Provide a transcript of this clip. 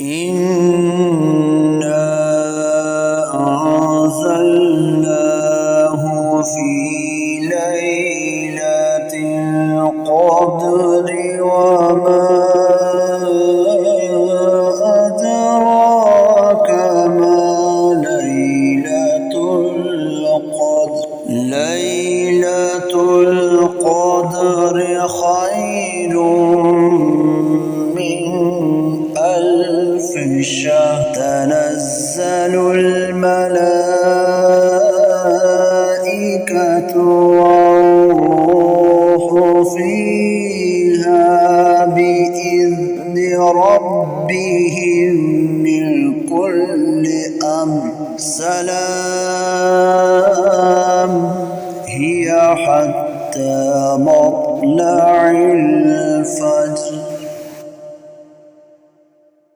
إنا أنزلناه في ليلة القدر وما أدراك ما ليلة القدر ليلة القدر خير من ألف شهر تنزل الملائكة والروح فيها بإذن ربهم من كل أمر سلام هي حتى مطلع الفجر